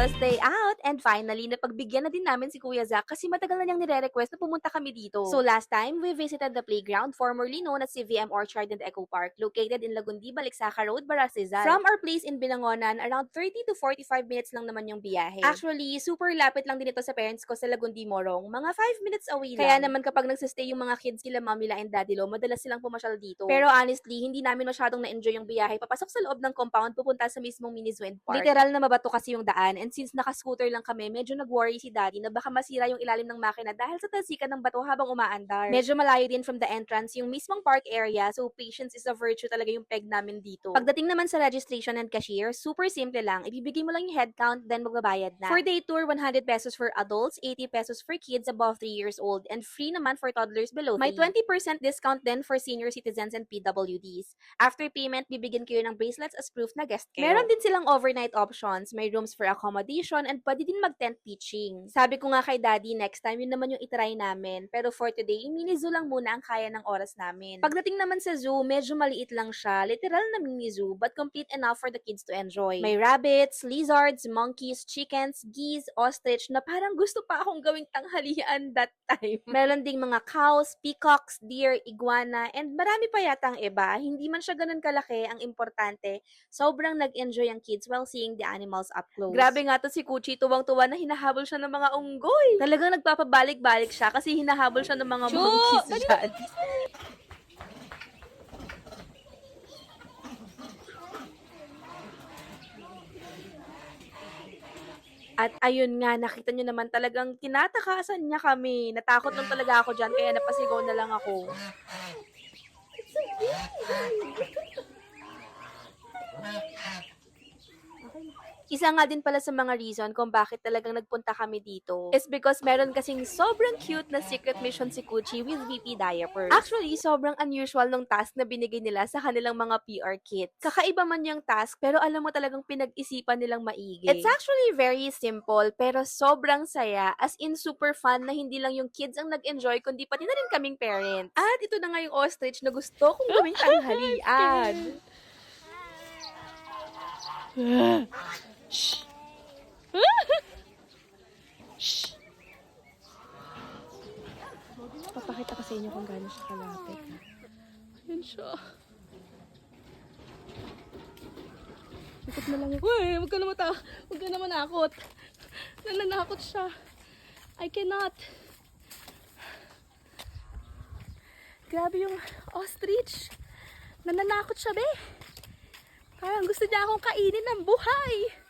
first day out, and finally, napagbigyan na din namin si Kuya Zach kasi matagal na niyang nire-request na pumunta kami dito. So last time, we visited the playground formerly known as CVM Orchard and Eco Park, located in Lagundi, Baliksaka Road, Barasizal. From our place in Binangonan, around 30 to 45 minutes lang naman yung biyahe. Actually, super lapit lang din ito sa parents ko sa Lagundi, Morong. Mga 5 minutes away lang. Kaya naman kapag nagsistay yung mga kids kila Mamila and Daddy Lo, madalas silang pumasyal dito. Pero honestly, hindi namin masyadong na-enjoy yung biyahe papasok sa loob ng compound pupunta sa mismong mini zoo and park. Literal na mabato kasi yung daan, and since naka-scooter lang kami, medyo nag-worry si Daddy na baka masira yung ilalim ng makina dahil sa talsikan ng bato habang umaandar. Medyo malayo din from the entrance yung mismong park area, so patience is a virtue talaga yung peg namin dito. Pagdating naman sa registration and cashier, super simple lang. Ibibigay mo lang yung head count, then magbabayad na. For day tour, 100 pesos for adults, 80 pesos for kids above 3 years old, and free naman for toddlers below 3. May 20% discount din for senior citizens and PWDs. After payment, bibigyan kayo ng bracelets as proof na guest kayo. Meron din silang overnight options, may rooms for accommodation, and pwede din mag-tent pitching. Sabi ko nga kay Daddy, next time yun naman yung itry namin. Pero for today, mini zoo lang muna ang kaya ng oras namin. Pagdating naman sa zoo, medyo maliit lang siya, literal na mini zoo, but complete enough for the kids to enjoy. May rabbits, lizards, monkeys, chickens, geese, ostrich, na parang gusto pa akong gawing tanghalian that time. Meron ding mga cows, peacocks, deer, iguana, and marami pa yatang iba. Hindi man siya ganun kalaki, ang importante, sobrang nag-enjoy ang kids while seeing the animals up close. Grabe nga to si Kuchi, tuwang-tuwa na hinahabol siya ng mga unggoy. Talagang nagpapabalik-balik siya kasi hinahabol siya ng mga monkeys dyan. At ayun nga, nakita nyo naman talagang tinatakasan niya kami. Natakot lang talaga ako dyan, kaya napasigaw na lang ako. It's a Isa nga din pala sa mga reason kung bakit talagang nagpunta kami dito is because meron kasing sobrang cute na secret mission si Kuchi with VP diapers. Actually, sobrang unusual nung task na binigay nila sa kanilang mga PR kits. Kakaiba man yung task, pero alam mo talagang pinag-isipan nilang maigi. It's actually very simple, pero sobrang saya, as in super fun na hindi lang yung kids ang nag-enjoy, kundi pati na rin kaming parents. At ito na nga yung ostrich na gusto kong gawing tanghalian. Shh. Shh. Papakita ko sa inyo kung gaano siya kalapit. Ayan siya. Ikot na lang yun. Uy, huwag ka na manakot. Nananakot siya. I cannot. Grabe yung ostrich. Nananakot siya, be. Parang gusto niya akong kainin ng buhay.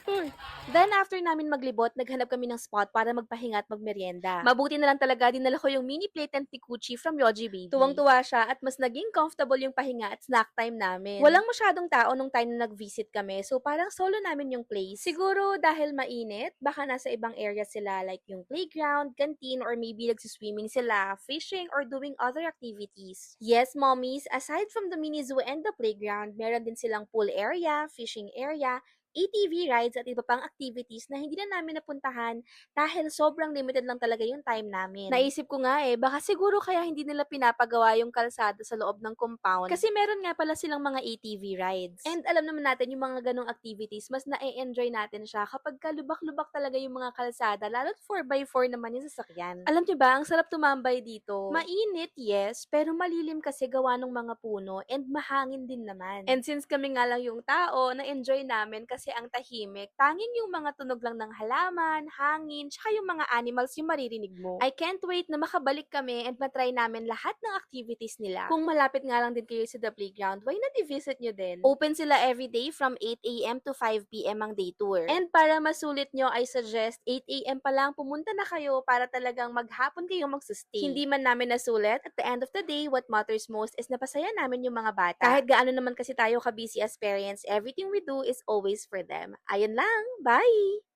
Then after namin maglibot, naghanap kami ng spot para magpahinga at magmerienda. Mabuti na lang talaga, dinala ko yung mini plate tent ni Kuchi from Yoji Baby. Tuwang-tuwa siya at mas naging comfortable yung pahinga at snack time namin. Walang masyadong tao nung time na nag-visit kami, so parang solo namin yung place. Siguro dahil mainit, baka nasa ibang area sila like yung playground, canteen, or maybe nagsiswimming sila, fishing, or doing other activities. Yes, mommies, aside from the mini zoo and the playground, meron din silang pool area, fishing area, ATV rides at iba pang activities na hindi na namin napuntahan dahil sobrang limited lang talaga yung time namin. Naisip ko nga baka siguro kaya hindi nila pinapagawa yung kalsada sa loob ng compound kasi meron nga pala silang mga ATV rides. And alam naman natin yung mga ganong activities, mas na-enjoy natin siya kapag kalubak-lubak talaga yung mga kalsada, lalo't 4x4 naman yung sasakyan. Alam niyo ba, ang sarap tumambay dito. Mainit, yes, pero malilim kasi gawa ng mga puno and mahangin din naman. And since kami nga lang yung tao, na-enjoy namin kasi ang tahimik, tanging yung mga tunog lang ng halaman, hangin, tsaka yung mga animals yung maririnig mo. I can't wait na makabalik kami and matry namin lahat ng activities nila. Kung malapit nga lang din kayo sa the playground, why not i-visit nyo din? Open sila everyday from 8 a.m. to 5 p.m. ang day tour. And para masulit nyo, I suggest 8 a.m. pa lang pumunta na kayo para talagang maghapon kayong magsustay. Hindi man namin nasulit, at the end of the day, what matters most is napasaya namin yung mga bata. Kahit gaano naman kasi tayo ka-busy as parents, everything we do is always for them. Ayun lang. Bye!